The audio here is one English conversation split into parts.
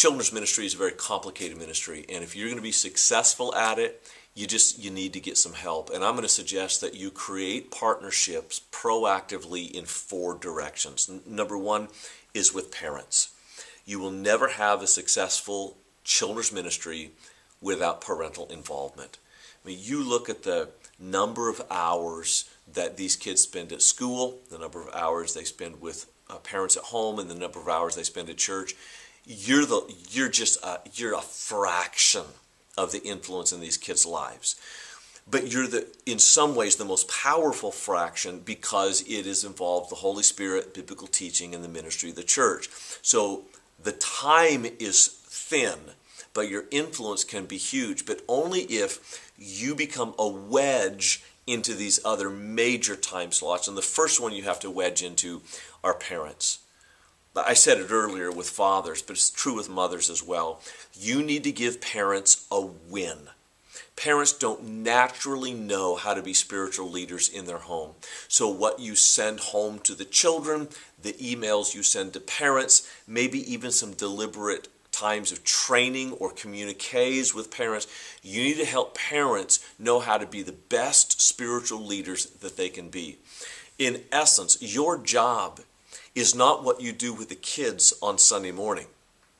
children's ministry is a very complicated ministry, and if you're going to be successful at it, you need to get some help. And I'm going to suggest that you create partnerships proactively in 4 directions. Number 1 is with parents. You will never have a successful children's ministry without parental involvement. I mean, you look at the number of hours that these kids spend at school, the number of hours they spend with parents at home, and the number of hours they spend at church. You're a fraction of the influence in these kids' lives. But you're in some ways the most powerful fraction, because it is involved the Holy Spirit, biblical teaching, and the ministry of the church. So the time is thin, but your influence can be huge, but only if you become a wedge into these other major time slots. And the first one you have to wedge into are parents. I said it earlier with fathers, but it's true with mothers as well. You need to give parents a win. Parents don't naturally know how to be spiritual leaders in their home. So what you send home to the children, the emails you send to parents, maybe even some deliberate times of training or communiques with parents, you need to help parents know how to be the best spiritual leaders that they can be. In essence, your job is not what you do with the kids on Sunday morning.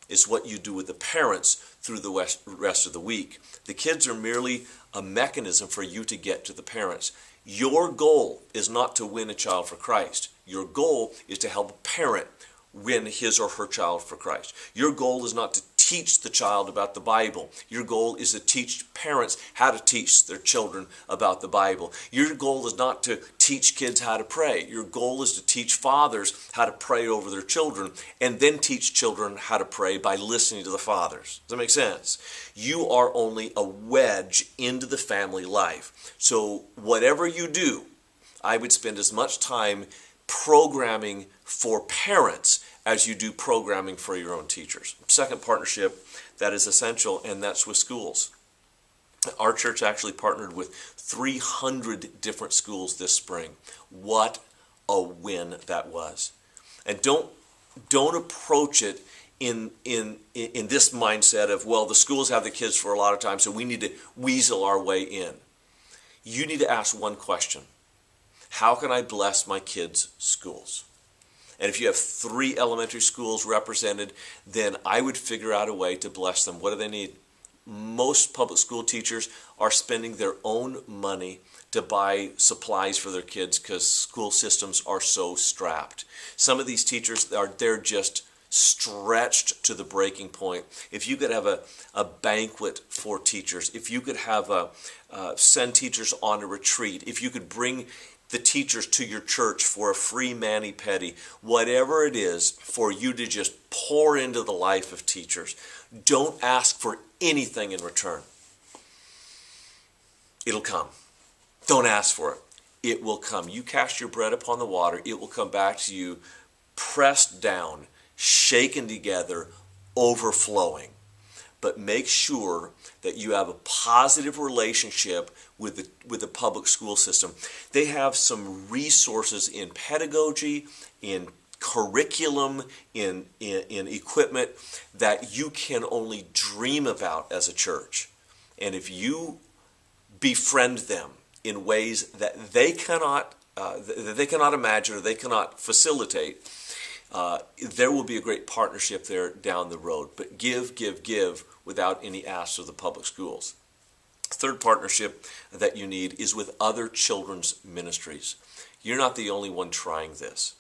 It's what you do with the parents through the rest of the week. The kids are merely a mechanism for you to get to the parents. Your goal is not to win a child for Christ. Your goal is to help a parent win his or her child for Christ. Your goal is not to teach the child about the Bible. Your goal is to teach parents how to teach their children about the Bible. Your goal is not to teach kids how to pray. Your goal is to teach fathers how to pray over their children, and then teach children how to pray by listening to the fathers. Does that make sense? You are only a wedge into the family life. So whatever you do, I would spend as much time programming for parents as you do programming for your own teachers. Second partnership that is essential, and that's with schools. Our church actually partnered with 300 different schools this spring. What a win that was. And don't approach it in this mindset of, well, the schools have the kids for a lot of time, so we need to weasel our way in. You need to ask one question: how can I bless my kids' schools? And if you have 3 elementary schools represented, then I would figure out a way to bless them. What do they need? Most public school teachers are spending their own money to buy supplies for their kids because school systems are so strapped. Some of these teachers, they're just stretched to the breaking point. If you could have a banquet for teachers, if you could have send teachers on a retreat, if you could bring the teachers to your church for a free mani-pedi, whatever it is for you to just pour into the life of teachers. Don't ask for anything in return. It'll come. Don't ask for it. It will come. You cast your bread upon the water, it will come back to you, pressed down, shaken together, overflowing. But make sure that you have a positive relationship with the public school system. They have some resources in pedagogy, in curriculum, in equipment that you can only dream about as a church. And if you befriend them in ways that they cannot imagine or they cannot facilitate, there will be a great partnership there down the road. But give without any asks of the public schools. Third partnership that you need is with other children's ministries. You're not the only one trying this.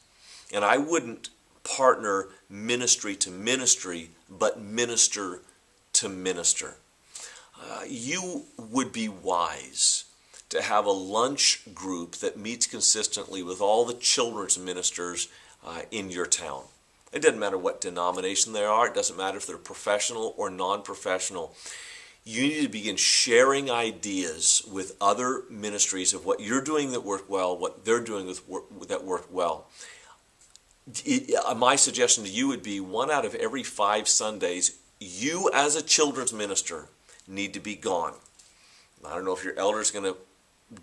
And I wouldn't partner ministry to ministry, but minister to minister. You would be wise to have a lunch group that meets consistently with all the children's ministers in your town. It doesn't matter what denomination they are. It doesn't matter if they're professional or non-professional. You need to begin sharing ideas with other ministries of what you're doing that work well, what they're doing that work well. My suggestion to you would be 1 out of every 5 Sundays, you as a children's minister need to be gone. I don't know if your elder is going to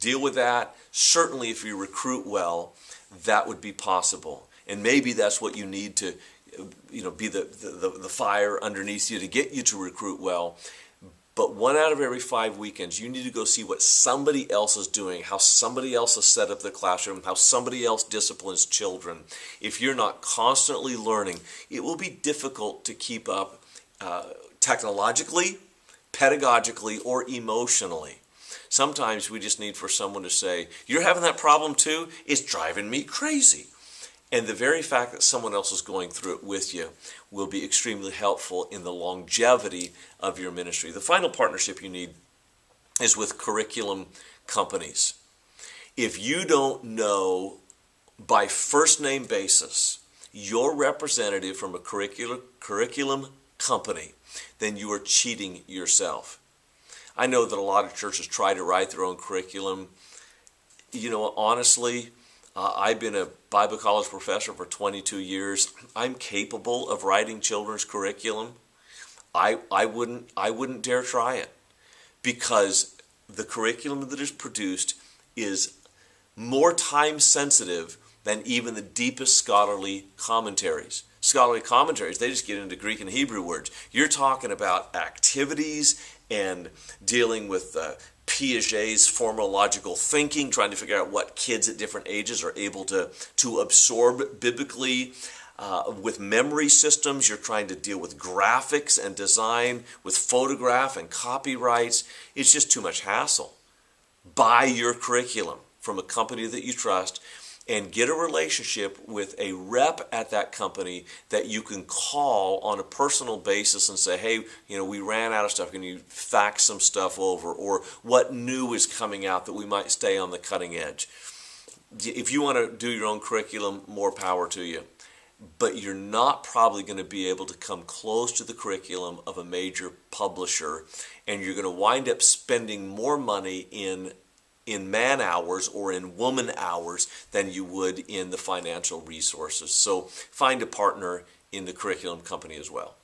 deal with that. Certainly if you recruit well, that would be possible. And maybe that's what you need to be the fire underneath you to get you to recruit well. But 1 out of every 5 weekends, you need to go see what somebody else is doing, how somebody else has set up the classroom, how somebody else disciplines children. If you're not constantly learning, it will be difficult to keep up technologically, pedagogically, or emotionally. Sometimes we just need for someone to say, "You're having that problem too? It's driving me crazy." And the very fact that someone else is going through it with you will be extremely helpful in the longevity of your ministry. The final partnership you need is with curriculum companies. If you don't know by first name basis your representative from a curriculum company, then you are cheating yourself. I know that a lot of churches try to write their own curriculum. Honestly, I've been a Bible college professor for 22 years. I'm capable of writing children's curriculum. I wouldn't dare try it, because the curriculum that is produced is more time sensitive than even the deepest scholarly commentaries. Scholarly commentaries, they just get into Greek and Hebrew words. You're talking about activities and dealing with Piaget's formal logical thinking, trying to figure out what kids at different ages are able to absorb biblically. With memory systems, you're trying to deal with graphics and design, with photograph and copyrights. It's just too much hassle. Buy your curriculum from a company that you trust and get a relationship with a rep at that company that you can call on a personal basis and say, "Hey, we ran out of stuff. Can you fax some stuff over?" Or what new is coming out that we might stay on the cutting edge. If you want to do your own curriculum, more power to you. But you're not probably going to be able to come close to the curriculum of a major publisher, and you're going to wind up spending more money in man hours or in woman hours than you would in the financial resources. So find a partner in the curriculum company as well.